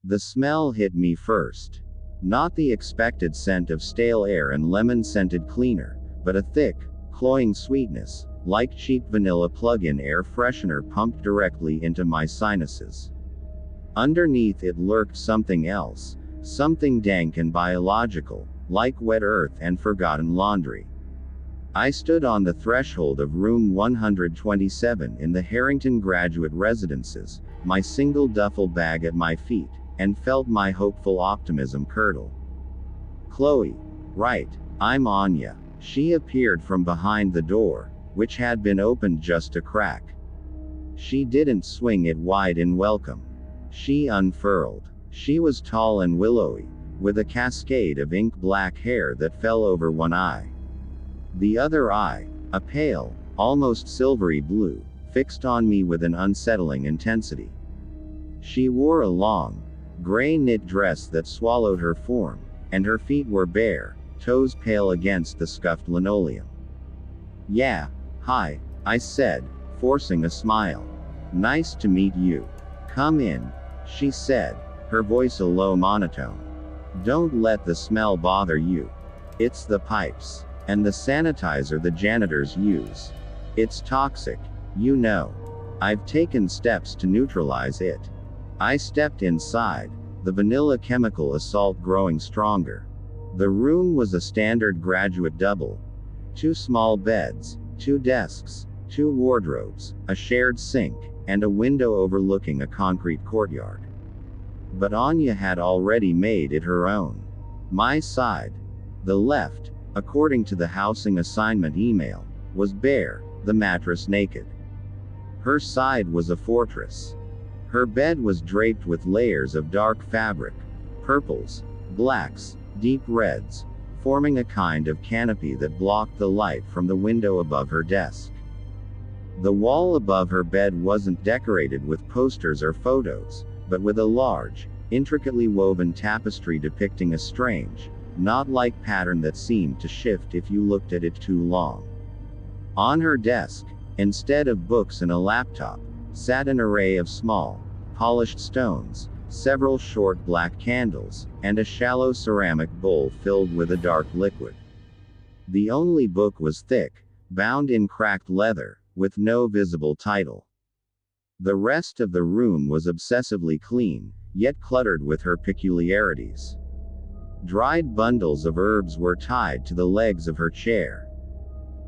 The smell hit me first. Not the expected scent of stale air and lemon-scented cleaner, but a thick, cloying sweetness, like cheap vanilla plug-in air freshener pumped directly into my sinuses. Underneath it lurked something else, something dank and biological, like wet earth and forgotten laundry. I stood on the threshold of room 127 in the Harrington Graduate Residences, my single duffel bag at my feet, and felt my hopeful optimism curdle. Chloe. Right. I'm Anya. She appeared from behind the door, which had been opened just a crack. She didn't swing it wide in welcome. She unfurled. She was tall and willowy, with a cascade of ink-black hair that fell over one eye. The other eye, a pale, almost silvery blue, fixed on me with an unsettling intensity. She wore a long, gray knit dress that swallowed her form, and her feet were bare, toes pale against the scuffed linoleum. "Yeah, hi," I said, forcing a smile. "Nice to meet you. Come in," she said, her voice a low monotone. "Don't let the smell bother you. It's the pipes, and the sanitizer the janitors use. It's toxic, you know. I've taken steps to neutralize it." I stepped inside, the vanilla chemical assault growing stronger. The room was a standard graduate double. 2 small beds, 2 desks, 2 wardrobes, a shared sink, and a window overlooking a concrete courtyard. But Anya had already made it her own. My side, the left, according to the housing assignment email, was bare, the mattress naked. Her side was a fortress. Her bed was draped with layers of dark fabric, purples, blacks, deep reds, forming a kind of canopy that blocked the light from the window above her desk. The wall above her bed wasn't decorated with posters or photos, but with a large, intricately woven tapestry depicting a strange, knot-like pattern that seemed to shift if you looked at it too long. On her desk, instead of books and a laptop, sat an array of small, polished stones, several short black candles, and a shallow ceramic bowl filled with a dark liquid. The only book was thick, bound in cracked leather, with no visible title. The rest of the room was obsessively clean, yet cluttered with her peculiarities. Dried bundles of herbs were tied to the legs of her chair.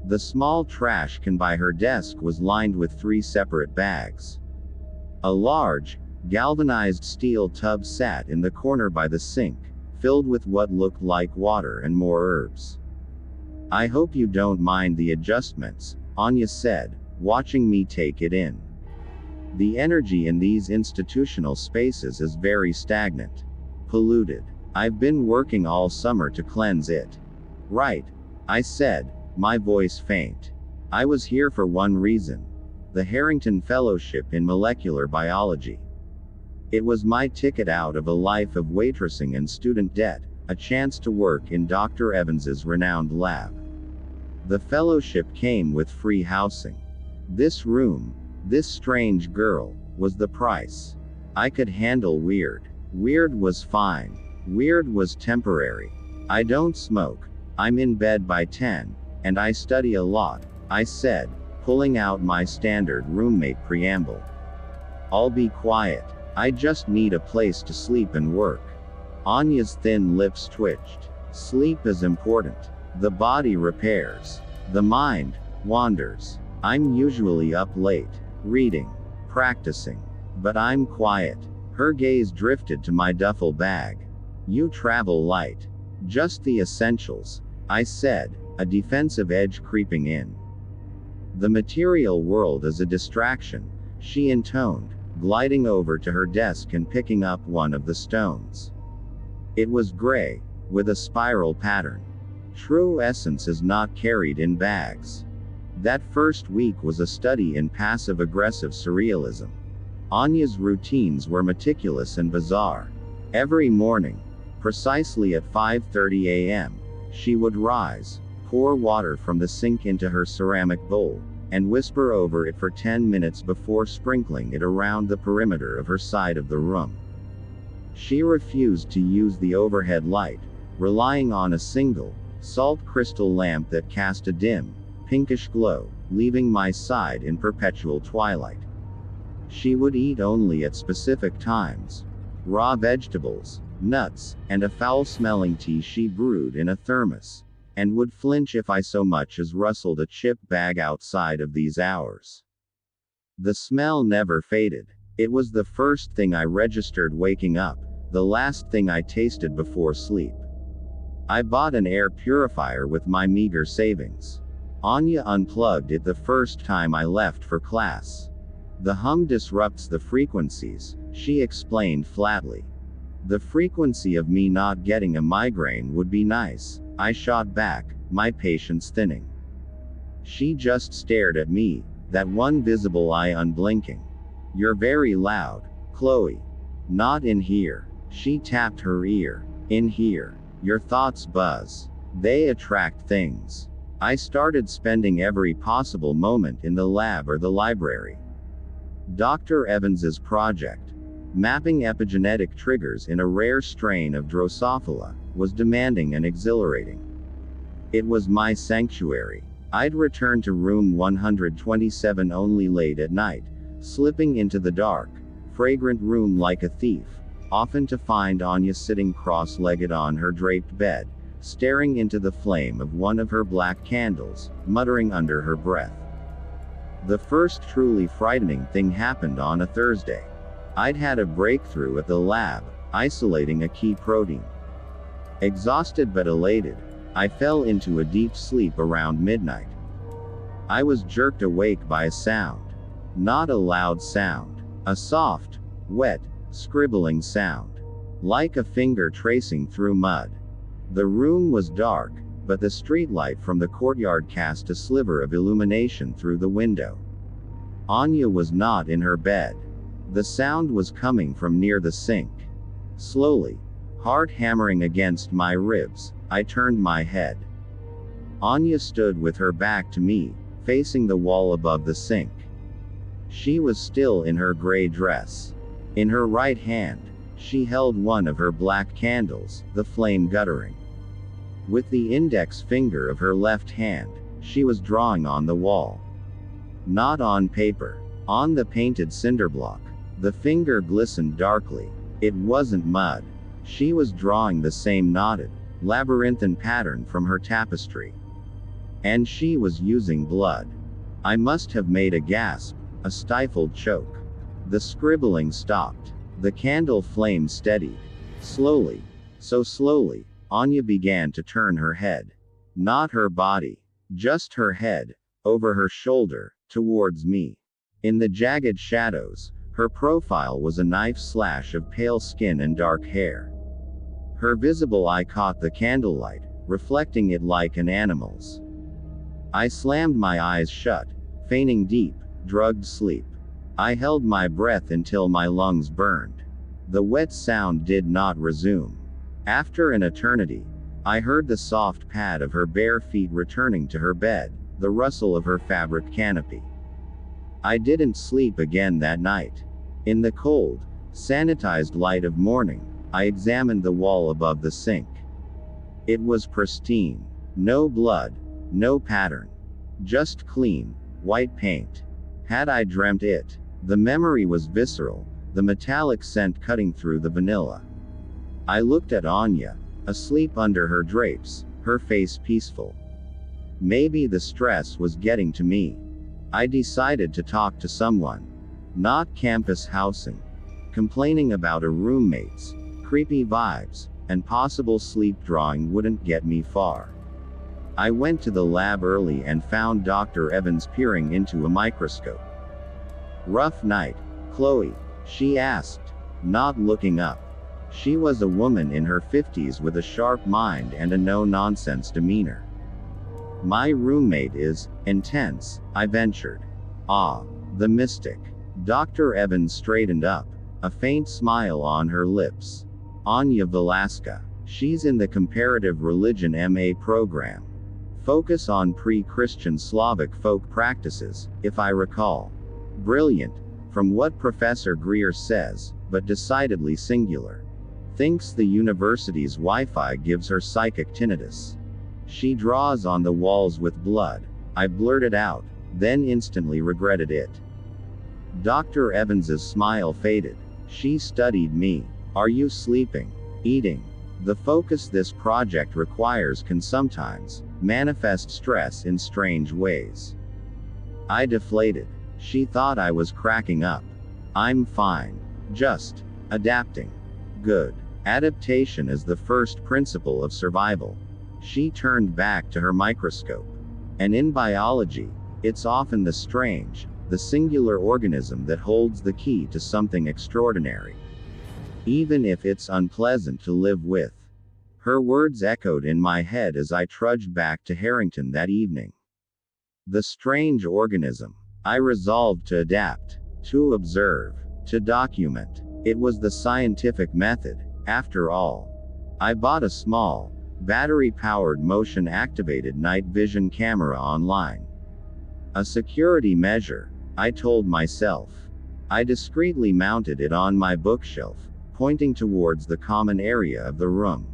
The small trash can by her desk was lined with 3 separate bags. A large, galvanized steel tub sat in the corner by the sink, filled with what looked like water and more herbs. "I hope you don't mind the adjustments," Anya said, watching me take it in. "The energy in these institutional spaces is very stagnant. Polluted. I've been working all summer to cleanse it." "Right," I said, my voice faint. "I was here for one reason. The Harrington Fellowship in Molecular Biology. It was my ticket out of a life of waitressing and student debt, a chance to work in Dr. Evans's renowned lab. The fellowship came with free housing. This room, this strange girl, was the price. I could handle weird. Weird was fine. Weird was temporary. I don't smoke. I'm in bed by 10, and I study a lot," I said, pulling out my standard roommate preamble. "I'll be quiet. I just need a place to sleep and work." Anya's thin lips twitched. "Sleep is important. The body repairs. The mind wanders. I'm usually up late, reading, practicing. But I'm quiet." Her gaze drifted to my duffel bag. "You travel light." "Just the essentials," I said, a defensive edge creeping in. "The material world is a distraction," she intoned, gliding over to her desk and picking up one of the stones. It was gray, with a spiral pattern. True essence is not carried in bags. That first week was a study in passive-aggressive surrealism. Anya's routines were meticulous and bizarre. Every morning, precisely at 5:30 a.m., she would rise, pour water from the sink into her ceramic bowl, and whisper over it for 10 minutes before sprinkling it around the perimeter of her side of the room. She refused to use the overhead light, relying on a single, salt crystal lamp that cast a dim, pinkish glow, leaving my side in perpetual twilight. She would eat only at specific times. Raw vegetables, nuts, and a foul-smelling tea she brewed in a thermos, and would flinch if I so much as rustled a chip bag outside of these hours. The smell never faded. It was the first thing I registered waking up, the last thing I tasted before sleep. I bought an air purifier with my meager savings. Anya unplugged it the first time I left for class. The hum disrupts the frequencies, she explained flatly. The frequency of me not getting a migraine would be nice, I shot back, my patience thinning. She just stared at me, that one visible eye unblinking. You're very loud, Chloe. Not in here. She tapped her ear. In here. Your thoughts buzz. They attract things. I started spending every possible moment in the lab or the library. Dr. Evans's project, mapping epigenetic triggers in a rare strain of Drosophila, was demanding and exhilarating. It was my sanctuary. I'd return to room 127 only late at night, slipping into the dark, fragrant room like a thief, often to find Anya sitting cross-legged on her draped bed, staring into the flame of one of her black candles, muttering under her breath. The first truly frightening thing happened on a Thursday. I'd had a breakthrough at the lab, isolating a key protein. Exhausted but elated, I fell into a deep sleep around midnight. I was jerked awake by a sound. Not a loud sound. A soft, wet, scribbling sound. Like a finger tracing through mud. The room was dark, but the streetlight from the courtyard cast a sliver of illumination through the window. Anya was not in her bed. The sound was coming from near the sink. Slowly, heart hammering against my ribs, I turned my head. Anya stood with her back to me, facing the wall above the sink. She was still in her gray dress. In her right hand, she held one of her black candles, the flame guttering. With the index finger of her left hand, she was drawing on the wall. Not on paper. On the painted cinder block. The finger glistened darkly. It wasn't mud. She was drawing the same knotted, labyrinthine pattern from her tapestry. And she was using blood. I must have made a gasp, a stifled choke. The scribbling stopped. The candle flame steadied. Slowly, so slowly, Anya began to turn her head. Not her body. Just her head, over her shoulder, towards me. In the jagged shadows, her profile was a knife slash of pale skin and dark hair. Her visible eye caught the candlelight, reflecting it like an animal's. I slammed my eyes shut, feigning deep, drugged sleep. I held my breath until my lungs burned. The wet sound did not resume. After an eternity, I heard the soft pad of her bare feet returning to her bed, the rustle of her fabric canopy. I didn't sleep again that night. In the cold, sanitized light of morning, I examined the wall above the sink. It was pristine. No blood, no pattern. Just clean, white paint. Had I dreamt it? The memory was visceral, the metallic scent cutting through the vanilla. I looked at Anya, asleep under her drapes, her face peaceful. Maybe the stress was getting to me. I decided to talk to someone. Not campus housing. Complaining about a roommate's creepy vibes, and possible sleep drawing wouldn't get me far. I went to the lab early and found Dr. Evans peering into a microscope. Rough night, Chloe? She asked, not looking up. She was a woman in her 50s with a sharp mind and a no-nonsense demeanor. My roommate is intense, I ventured. Ah, the mystic. Dr. Evans straightened up, a faint smile on her lips. Anya Velasca. She's in the Comparative Religion MA program. Focus on pre-Christian Slavic folk practices, if I recall. Brilliant, from what Professor Greer says, but decidedly singular. Thinks the university's Wi-Fi gives her psychic tinnitus. She draws on the walls with blood. I blurted out, then instantly regretted it. Dr. Evans's smile faded. She studied me. Are you sleeping? Eating? The focus this project requires can sometimes manifest stress in strange ways. I deflated. She thought I was cracking up. I'm fine. Just adapting. Good. Adaptation is the first principle of survival. She turned back to her microscope. And in biology, it's often the strange, the singular organism that holds the key to something extraordinary. Even if it's unpleasant to live with. Her words echoed in my head as I trudged back to Harrington that evening. The strange organism. I resolved to adapt, to observe, to document. It was the scientific method, after all. I bought a small, battery-powered motion-activated night vision camera online. A security measure, I told myself. I discreetly mounted it on my bookshelf, pointing towards the common area of the room.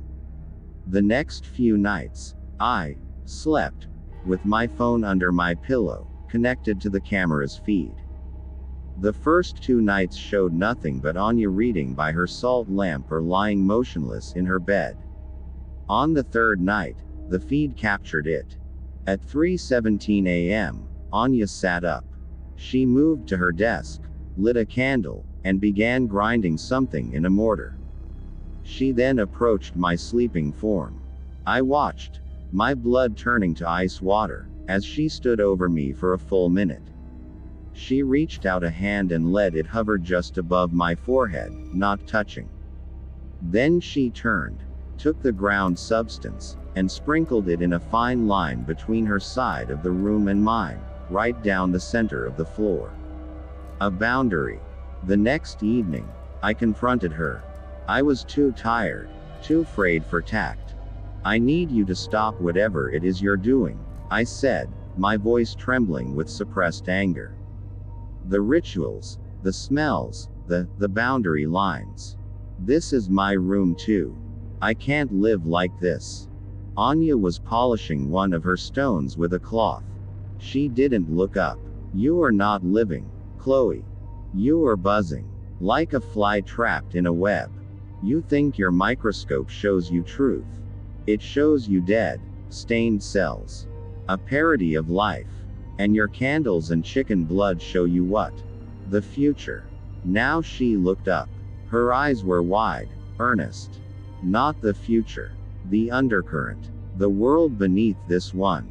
The next few nights, I slept with my phone under my pillow, connected to the camera's feed. The first 2 nights showed nothing but Anya reading by her salt lamp or lying motionless in her bed. On the 3rd night, the feed captured it. At 3:17 a.m., Anya sat up. She moved to her desk, lit a candle, and began grinding something in a mortar. She then approached my sleeping form. I watched, my blood turning to ice water, as she stood over me for a full minute. She reached out a hand and let it hover just above my forehead, not touching. Then she turned, took the ground substance, and sprinkled it in a fine line between her side of the room and mine, right down the center of the floor. A boundary. The next evening, I confronted her. I was too tired, too afraid for tact. I need you to stop whatever it is you're doing, I said, my voice trembling with suppressed anger. The rituals, the smells, the boundary lines. This is my room too. I can't live like this. Anya was polishing one of her stones with a cloth. She didn't look up. You are not living, Chloe. You are buzzing. Like a fly trapped in a web. You think your microscope shows you truth. It shows you dead, stained cells. A parody of life. And your candles and chicken blood show you what? The future. Now she looked up. Her eyes were wide, earnest. Not the future. The undercurrent. The world beneath this one.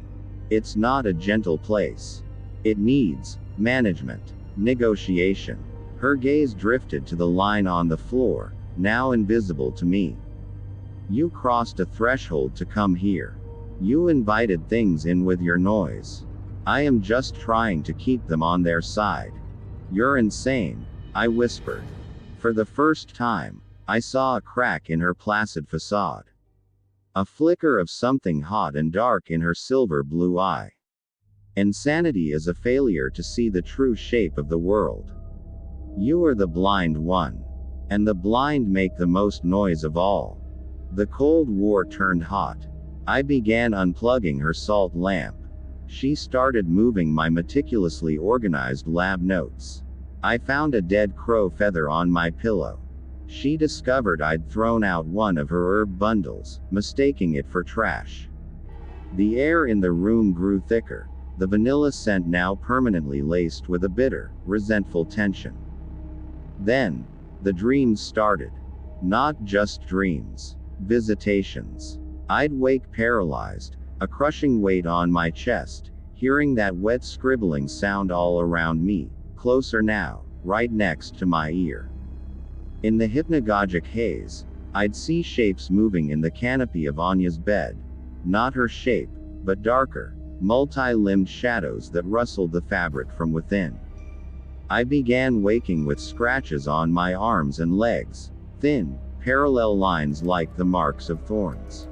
It's not a gentle place. It needs management, negotiation. Her gaze drifted to the line on the floor, now invisible to me. You crossed a threshold to come here. You invited things in with your noise. I am just trying to keep them on their side. You're insane, I whispered. For the first time, I saw a crack in her placid facade. A flicker of something hot and dark in her silver blue eye. Insanity is a failure to see the true shape of the world. You are the blind one. And the blind make the most noise of all. The Cold War turned hot. I began unplugging her salt lamp. She started moving my meticulously organized lab notes. I found a dead crow feather on my pillow. She discovered I'd thrown out one of her herb bundles, mistaking it for trash. The air in the room grew thicker, the vanilla scent now permanently laced with a bitter, resentful tension. Then, the dreams started. Not just dreams. Visitations. I'd wake paralyzed, a crushing weight on my chest, hearing that wet scribbling sound all around me, closer now, right next to my ear. In the hypnagogic haze, I'd see shapes moving in the canopy of Anya's bed. Not her shape, but darker, multi-limbed shadows that rustled the fabric from within. I began waking with scratches on my arms and legs, thin, parallel lines like the marks of thorns.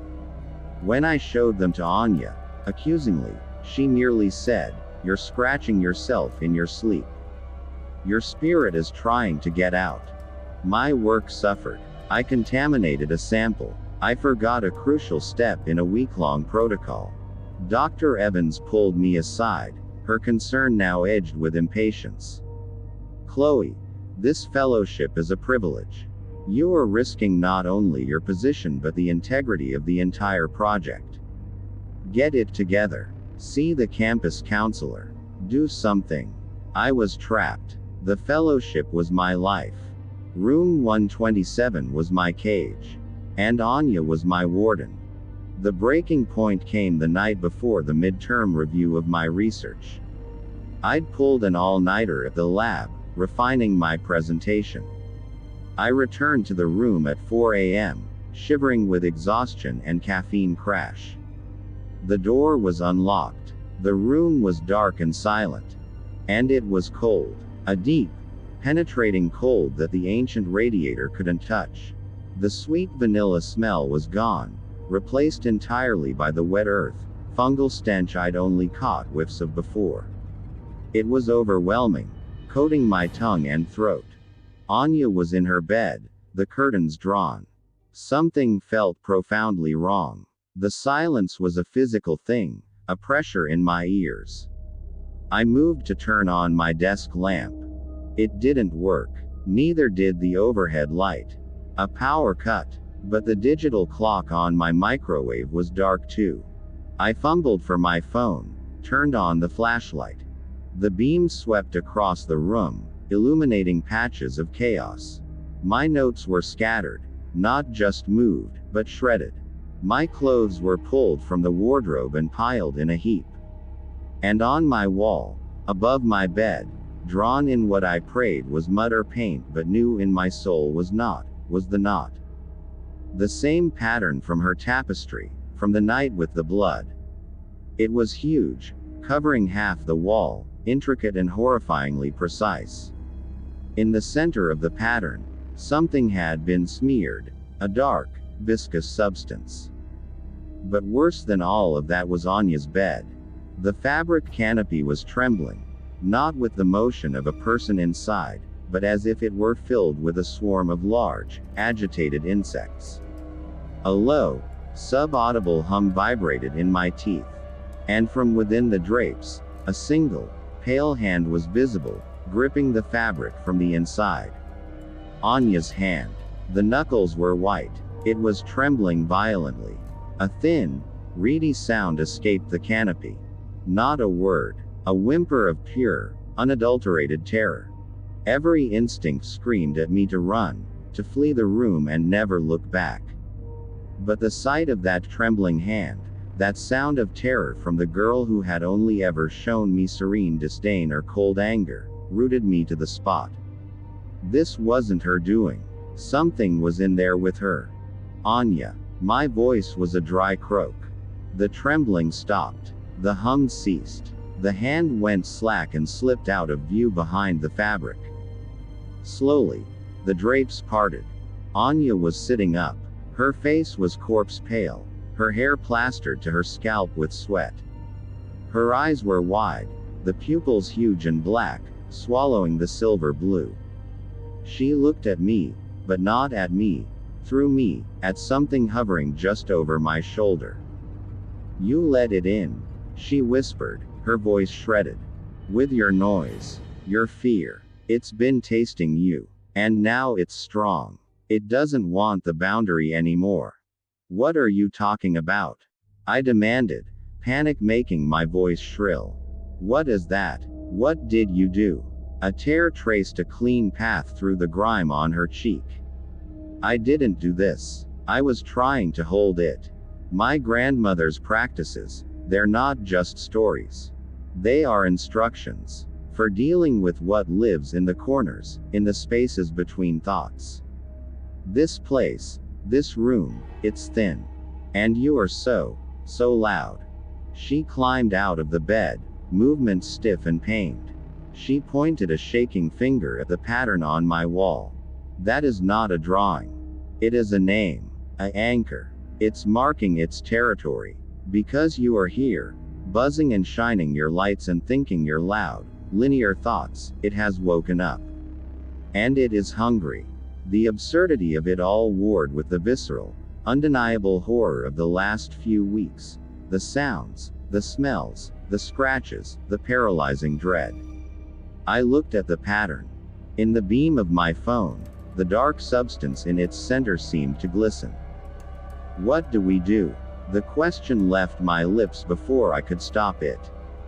When I showed them to Anya, accusingly, she merely said, "You're scratching yourself in your sleep. Your spirit is trying to get out." My work suffered. I contaminated a sample. I forgot a crucial step in a week-long protocol. Dr. Evans pulled me aside, her concern now edged with impatience. Chloe, this fellowship is a privilege. You are risking not only your position but the integrity of the entire project. Get it together. See the campus counselor. Do something. I was trapped. The fellowship was my life. Room 127 was my cage. And Anya was my warden. The breaking point came the night before the midterm review of my research. I'd pulled an all-nighter at the lab, refining my presentation. I returned to the room at 4 a.m., shivering with exhaustion and caffeine crash. The door was unlocked. The room was dark and silent. And it was cold. A deep, penetrating cold that the ancient radiator couldn't touch. The sweet vanilla smell was gone, replaced entirely by the wet earth, fungal stench I'd only caught whiffs of before. It was overwhelming, coating my tongue and throat. Anya was in her bed, the curtains drawn. Something felt profoundly wrong. The silence was a physical thing, a pressure in my ears. I moved to turn on my desk lamp. It didn't work. Neither did the overhead light. A power cut. But the digital clock on my microwave was dark too. I fumbled for my phone, turned on the flashlight. The beam swept across the room, illuminating patches of chaos. My notes were scattered, not just moved, but shredded. My clothes were pulled from the wardrobe and piled in a heap. And on my wall, above my bed, drawn in what I prayed was mud or paint but knew in my soul was the knot. The same pattern from her tapestry, from the night with the blood. It was huge, covering half the wall, intricate and horrifyingly precise. In the center of the pattern, something had been smeared, a dark, viscous substance. But worse than all of that was Anya's bed. The fabric canopy was trembling, not with the motion of a person inside, but as if it were filled with a swarm of large, agitated insects. A low, sub-audible hum vibrated in my teeth. And from within the drapes, a single, pale hand was visible, gripping the fabric from the inside. Anya's hand. The knuckles were white. It was trembling violently. A thin, reedy sound escaped the canopy. Not a word. A whimper of pure, unadulterated terror. Every instinct screamed at me to run, to flee the room and never look back. But the sight of that trembling hand, that sound of terror from the girl who had only ever shown me serene disdain or cold anger, rooted me to the spot. This wasn't her doing. Something was in there with her. Anya. My voice was a dry croak. The trembling stopped. The hum ceased. The hand went slack and slipped out of view behind the fabric. Slowly, the drapes parted. Anya was sitting up. Her face was corpse pale, her hair plastered to her scalp with sweat. Her eyes were wide, the pupils huge and black, swallowing the silver blue. She looked at me, but not at me, through me, at something hovering just over my shoulder. You let it in, she whispered, her voice shredded. With your noise, your fear. It's been tasting you. And now it's strong. It doesn't want the boundary anymore. What are you talking about? I demanded, panic making my voice shrill. What is that? What did you do? A tear traced a clean path through the grime on her cheek. I didn't do this. I was trying to hold it. My grandmother's practices, they're not just stories. They are instructions. For dealing with what lives in the corners, in the spaces between thoughts. This place, this room, it's thin. And you are so loud. She climbed out of the bed, movement stiff and pained. She pointed a shaking finger at the pattern on my wall. That is not a drawing. It is a name, an anchor. It's marking its territory. Because you are here, buzzing and shining your lights and thinking your loud, linear thoughts, it has woken up. And it is hungry. The absurdity of it all warred with the visceral, undeniable horror of the last few weeks. The sounds, the smells, the scratches, the paralyzing dread. I looked at the pattern. In the beam of my phone, the dark substance in its center seemed to glisten. What do we do? The question left my lips before I could stop it.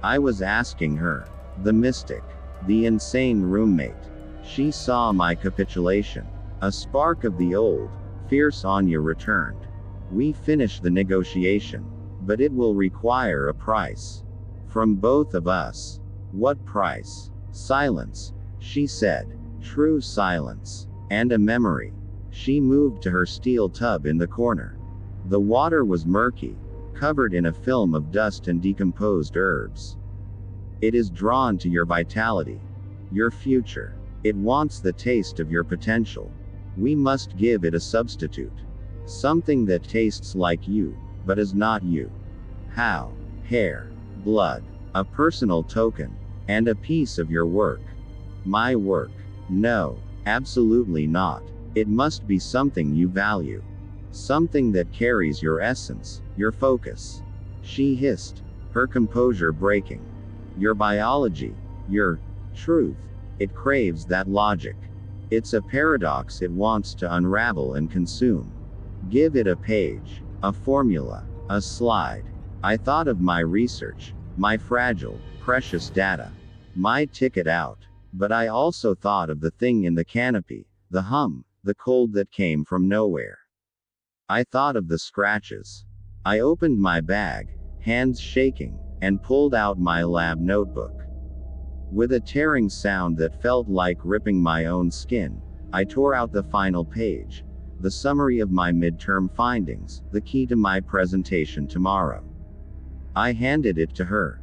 I was asking her, the mystic, the insane roommate. She saw my capitulation. A spark of the old, fierce Anya returned. We finished the negotiation, but it will require a price. From both of us. What price? Silence, she said. True silence. And a memory. She moved to her steel tub in the corner. The water was murky, covered in a film of dust and decomposed herbs. It is drawn to your vitality. Your future. It wants the taste of your potential. We must give it a substitute. Something that tastes like you, but is not you. How? Hair. Blood. A personal token. And a piece of your work. My work. No, absolutely not. It must be something you value. Something that carries your essence, your focus. She hissed, her composure breaking. Your biology. Your truth. It craves that logic. It's a paradox it wants to unravel and consume. Give it a page, a formula, a slide. I thought of my research, my fragile, precious data, my ticket out. But I also thought of the thing in the canopy, the hum, the cold that came from nowhere. I thought of the scratches. I opened my bag, hands shaking, and pulled out my lab notebook. With a tearing sound that felt like ripping my own skin, I tore out the final page, the summary of my midterm findings, the key to my presentation tomorrow. I handed it to her.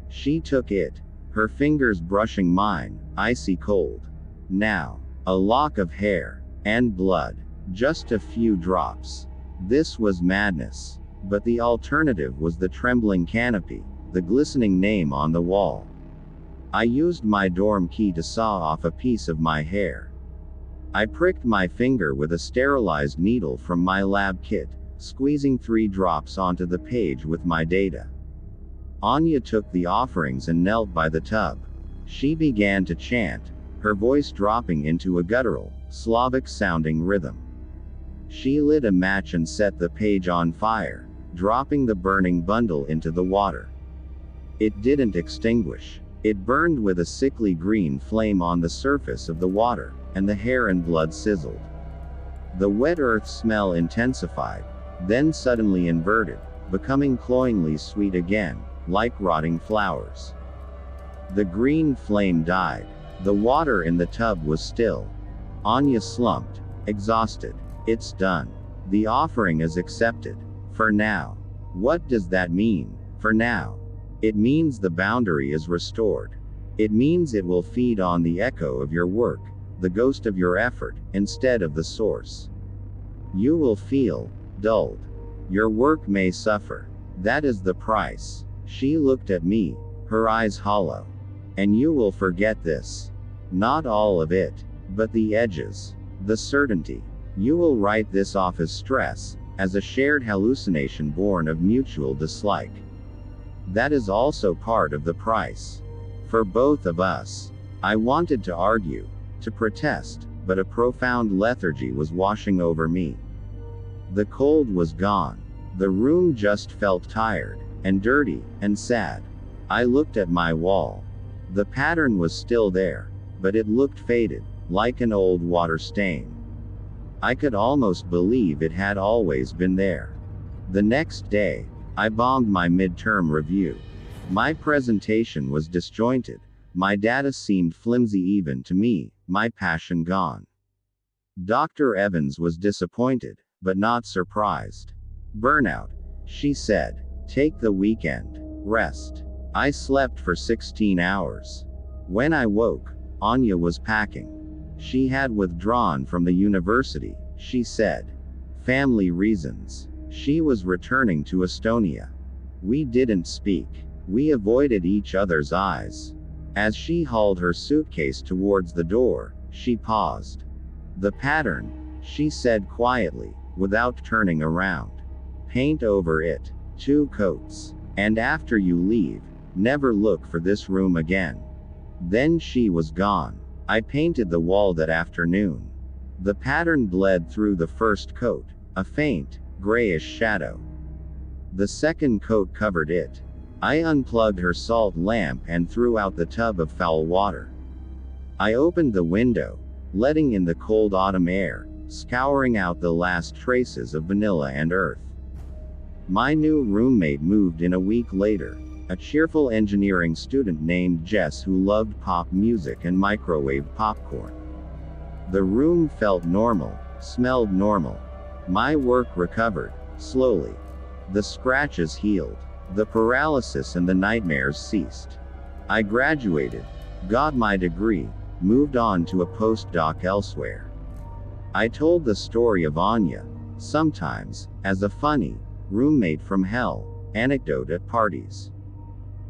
She took it, her fingers brushing mine, icy cold. Now, a lock of hair, and blood, just a few drops. This was madness. But the alternative was the trembling canopy, the glistening name on the wall. I used my dorm key to saw off a piece of my hair. I pricked my finger with a sterilized needle from my lab kit, squeezing 3 drops onto the page with my data. Anya took the offerings and knelt by the tub. She began to chant, her voice dropping into a guttural, Slavic-sounding rhythm. She lit a match and set the page on fire, dropping the burning bundle into the water. It didn't extinguish. It burned with a sickly green flame on the surface of the water, and the hair and blood sizzled. The wet earth smell intensified, then suddenly inverted, becoming cloyingly sweet again, like rotting flowers. The green flame died. The water in the tub was still. Anya slumped, exhausted. It's done. The offering is accepted. For now. What does that mean, for now? It means the boundary is restored. It means it will feed on the echo of your work, the ghost of your effort, instead of the source. You will feel dulled. Your work may suffer. That is the price. She looked at me, her eyes hollow. And you will forget this. Not all of it, but the edges. The certainty. You will write this off as stress, as a shared hallucination born of mutual dislike. That is also part of the price. For both of us. I wanted to argue, to protest, but a profound lethargy was washing over me. The cold was gone. The room just felt tired, and dirty, and sad. I looked at my wall. The pattern was still there, but it looked faded, like an old water stain. I could almost believe it had always been there. The next day, I bombed my midterm review. My presentation was disjointed, my data seemed flimsy even to me, my passion gone. Dr. Evans was disappointed, but not surprised. Burnout, she said. Take the weekend. Rest. I slept for 16 hours. When I woke, Anya was packing. She had withdrawn from the university, she said. Family reasons. She was returning to Estonia. We didn't speak. We avoided each other's eyes. As she hauled her suitcase towards the door, she paused. The pattern, she said quietly, without turning around. Paint over it. 2 coats. And after you leave, never look for this room again. Then she was gone. I painted the wall that afternoon. The pattern bled through the first coat, a faint, grayish shadow. The second coat covered it. I unplugged her salt lamp and threw out the tub of foul water. I opened the window, letting in the cold autumn air, scouring out the last traces of vanilla and earth. My new roommate moved in a week later, a cheerful engineering student named Jess who loved pop music and microwave popcorn. The room felt normal, smelled normal. My work recovered, slowly. The scratches healed. The paralysis and the nightmares ceased. I graduated, got my degree, moved on to a postdoc elsewhere. I told the story of Anya, sometimes, as a funny, roommate from hell, anecdote at parties.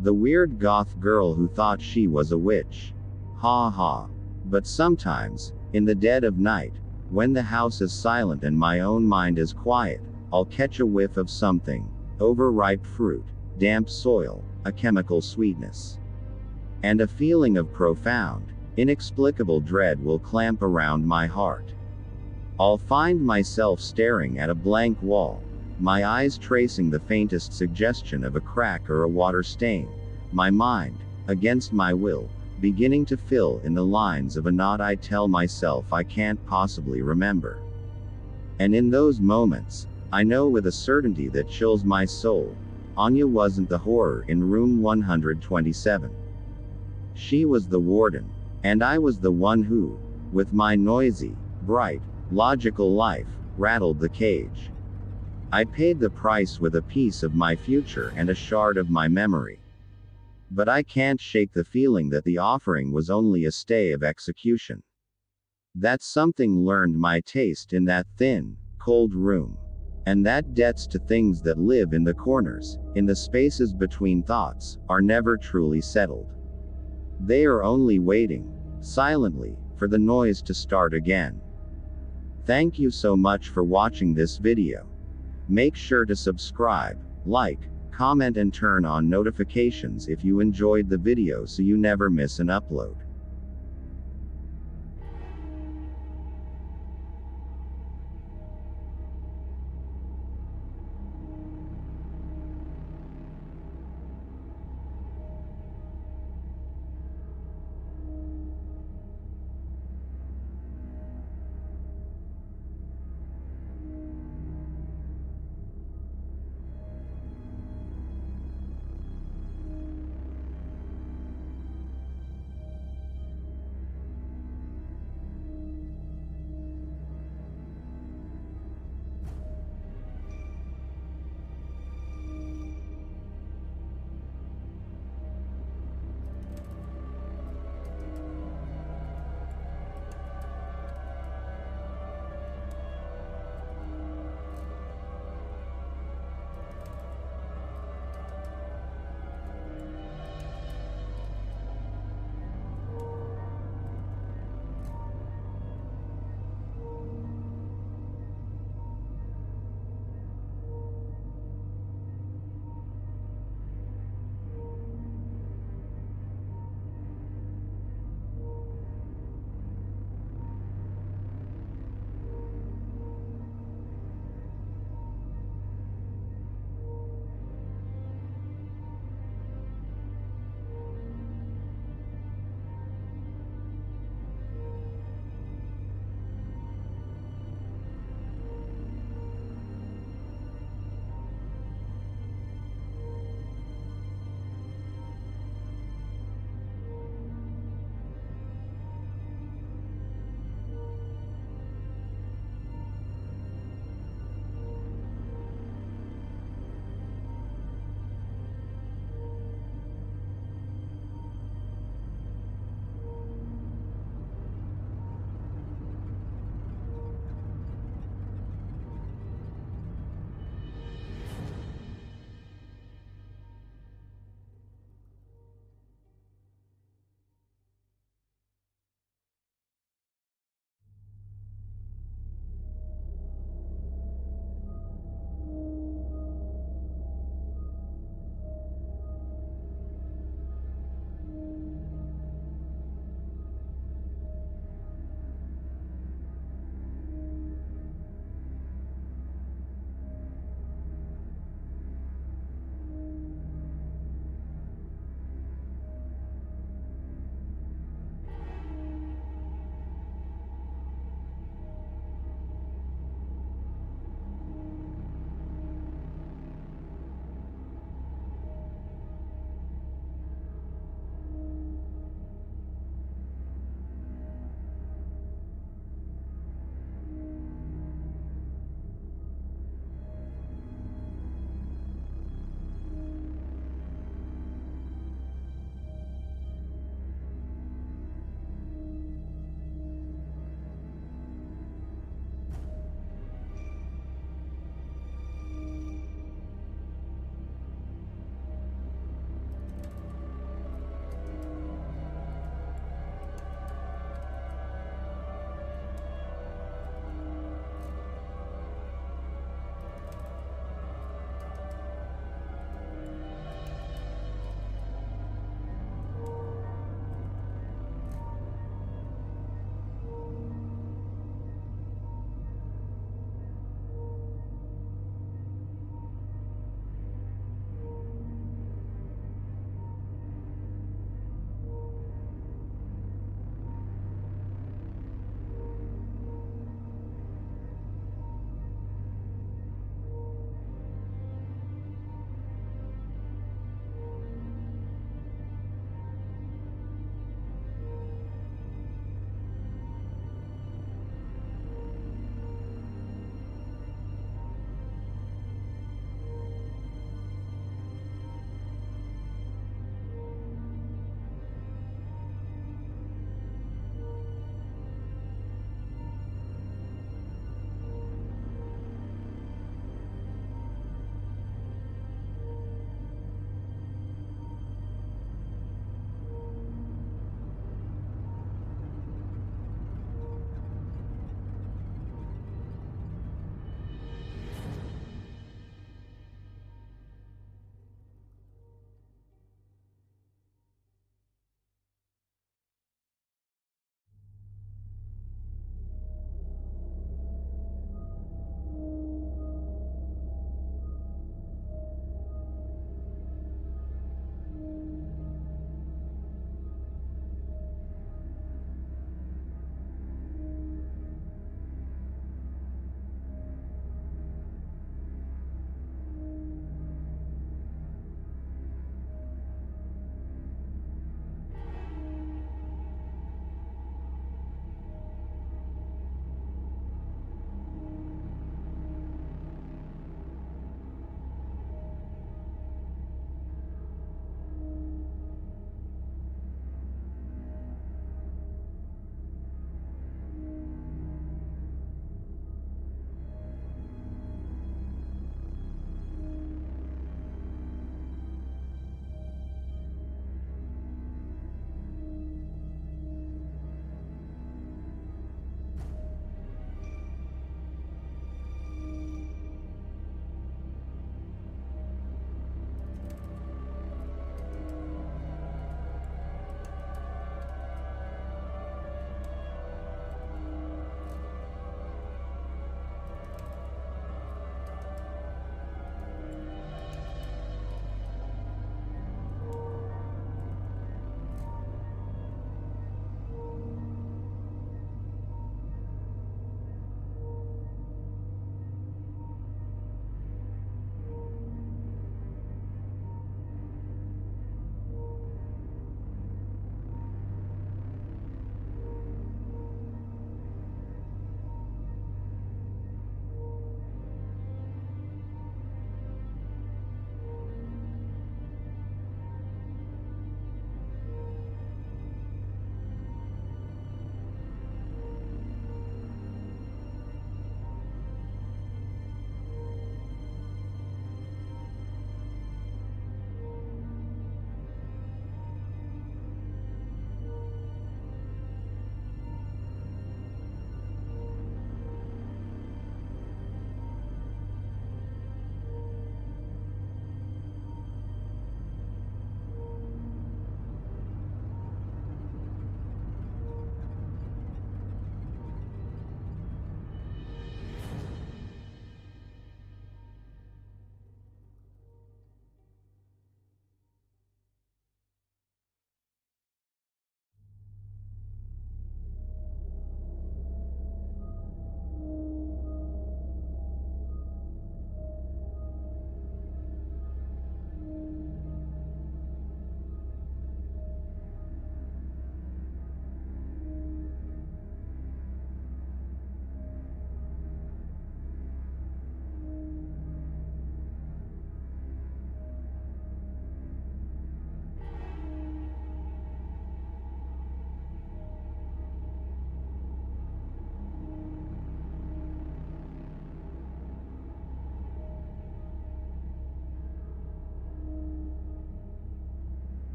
The weird goth girl who thought she was a witch. Ha ha. But sometimes, in the dead of night, when the house is silent and my own mind is quiet, I'll catch a whiff of something. Overripe fruit, damp soil, a chemical sweetness. And a feeling of profound, inexplicable dread will clamp around my heart. I'll find myself staring at a blank wall, my eyes tracing the faintest suggestion of a crack or a water stain, my mind, against my will, beginning to fill in the lines of a knot I tell myself I can't possibly remember. And in those moments, I know with a certainty that chills my soul, Anya wasn't the horror in room 127. She was the warden, and I was the one who, with my noisy, bright, logical life, rattled the cage. I paid the price with a piece of my future and a shard of my memory. But I can't shake the feeling that the offering was only a stay of execution. That something learned my taste in that thin, cold room. And that debts to things that live in the corners, in the spaces between thoughts, are never truly settled. They are only waiting, silently, for the noise to start again. Thank you so much for watching this video. Make sure to subscribe, like, comment and turn on notifications if you enjoyed the video so you never miss an upload.